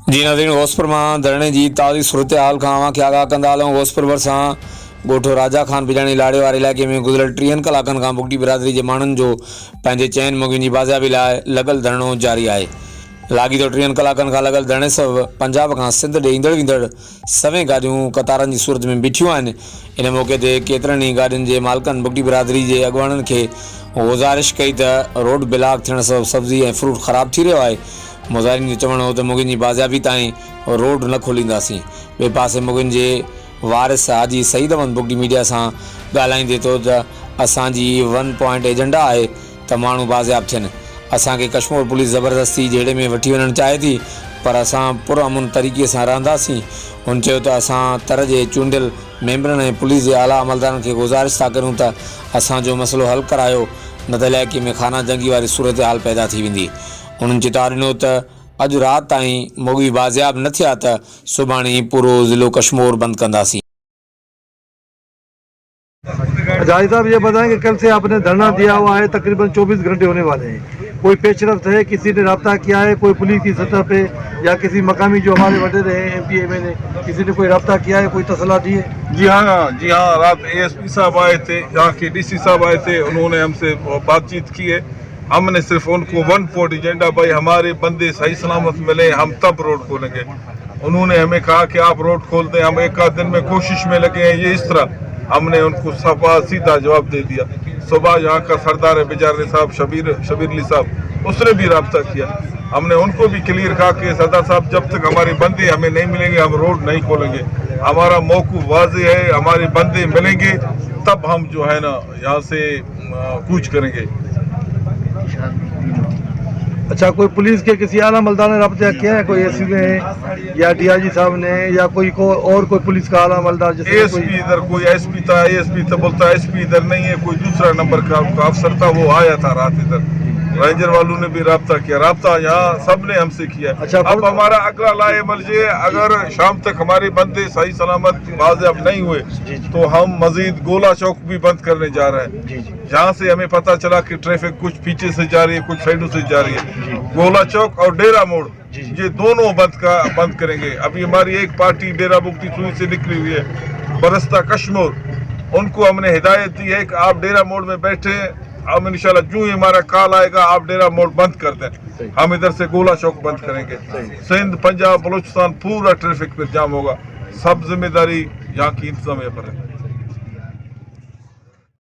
जी नाज़रीन, घोसपुर में धरणे की ताज़ी सूरत हाल का अवां खे आगाह कंदा हलूं। घोसपुर भरिसां ॻोठु राजा खान बिजाणी लाड़े वारे इलाइक़े में गुज़िरियल 30 कलाकनि खां बुगटी बिरादरी के माण्हुनि जो पंहिंजे चैन मोगियुनि जी बाज़ियाबी लाइ लॻल धरणो जारी आहे। लाॻीतो 30 कलाकनि खां लॻल धरणे सबबि पंजाब खां सिंध ॾे ईंदड़ वेंदड़ सवें गाॾियूं क़तारनि जी सूरत में बीठियूं आहिनि। इन मौक़े ते केतिरनि ई गाॾियुनि जे मालिकनि बुगटी बिरादरी जे अॻुवाणनि खे गुज़ारिश कई त रोड ब्लॉक थियण सबबि सब्ज़ी ऐं फ्रूट ख़राब थी रहियो आहे। मुज़ाहिरीन जो चवणु हो त मुगियुनि जी बाज़ियाबी ताईं रोड न खोलींदासीं। ॿिए पासे मुगियुनि जे वारिस हाजी सईद अहमद बुगटी मीडिया सां ॻाल्हाईंदे थो त असांजी 1 पॉइंट एजेंडा आहे त माण्हू बाज़ियाब थियनि। असांखे कश्मीर पुलिस ज़बरदस्ती जहिड़े में वठी वञणु चाहे थी, पर असां पुरअमन तरीक़े सां रहंदासीं। हुन चयो त असां तर जे चूंडियल मेंबरनि ऐं पुलिस जे आला अमलदारनि खे गुज़ारिश था करूं त असांजो मसइलो हल करायो, न त इलाइक़े में खाना जंगी वारी सूरत हाल पैदा थी वेंदी। उन्हनि चितार ॾिनो त अॼु राति ताईं मोगी बाज़ियाब न थिया त सुभाणे पूरो ज़िलो कश्मीर बंद कंदासीं। जाहिद साहब, ये बताएं कि कल से आपने धरना दिया हुआ है, तकरीबन 24 घंटे होने वाले हैं। कोई पेशरफ्त है? किसी ने रब्ता किया है? कोई पुलिस की सतह पे या किसी मकामी जो हमारे वडे रहे एमपी एमएलए, किसी ने कोई रब्ता किया है, कोई तसला दी है? जी हाँ, रात एएसपी साहब आए थे, यहाँ के डीसी साहब आए थे, उन्होंने हमसे बातचीत की है। हमने सिर्फ उनको 1 पॉइंट एजेंडा, भाई हमारे बंदे सही सलामत मिले हम तब रोड खोलेंगे। उन्होंने हमें कहा कि आप रोड खोल दें, हम एक आध दिन में कोशिश में लगे हैं, ये इस तरह हमने उनको सफा सीधा जवाब दे दिया। सुबह यहाँ का सरदार बिजारने साहब शबीरली साहब, उसने भी रब्ता किया। हमने उनको भी क्लियर कहा कि सरदार साहब, जब तक हमारे बंदे हमें नहीं मिलेंगे हम रोड नहीं खोलेंगे। हमारा मौक़िफ़ वाज़ेह है, हमारे बंदे मिलेंगे तब हम जो है ना यहाँ से कूच करेंगे। अच्छा, कोई पुलिस के किसी आला अमलदार ने रब्ता किया है? कोई एसपी ने या डीआईजी साहब ने या कोई और कोई पुलिस का आला अमलदार? जैसे एसपी इधर कोई एसपी था, एसपी तो बोलता एसपी इधर नहीं है, कोई दूसरा नंबर का अफसर था, वो आया था रात इधर। रेंजर वालों ने भी रब्ता किया, रब्ता यहाँ सब ने हमसे किया। अच्छा, अब हमारा अगला लाएमल ये, अगर शाम तक हमारे बंदे सही सलामत बाज़ियाब नहीं हुए तो हम मजीद गोला चौक भी बंद करने जा रहे हैं। जहाँ से हमें पता चला कि ट्रैफिक कुछ पीछे से जा रही है, कुछ साइडों से जा रही है, गोला चौक और डेरा मोड़ ये दोनों बंद करेंगे। अभी हमारी एक पार्टी डेरा बुगटी सुई से निकली हुई है, बरस्ता कश्मीर, उनको हमने हिदायत दी है कि आप डेरा मोड़ में बैठे, हम इंशाल्लाह जो ही हमारा कॉल आएगा आप डेरा मोड़ बंद कर दें, हम इधर से गोला चौक बंद करेंगे। सिंध, पंजाब, बलूचिस्तान पूरा ट्रैफिक पर जाम होगा। सब जिम्मेदारी यहाँ की इंतजामिया पर है।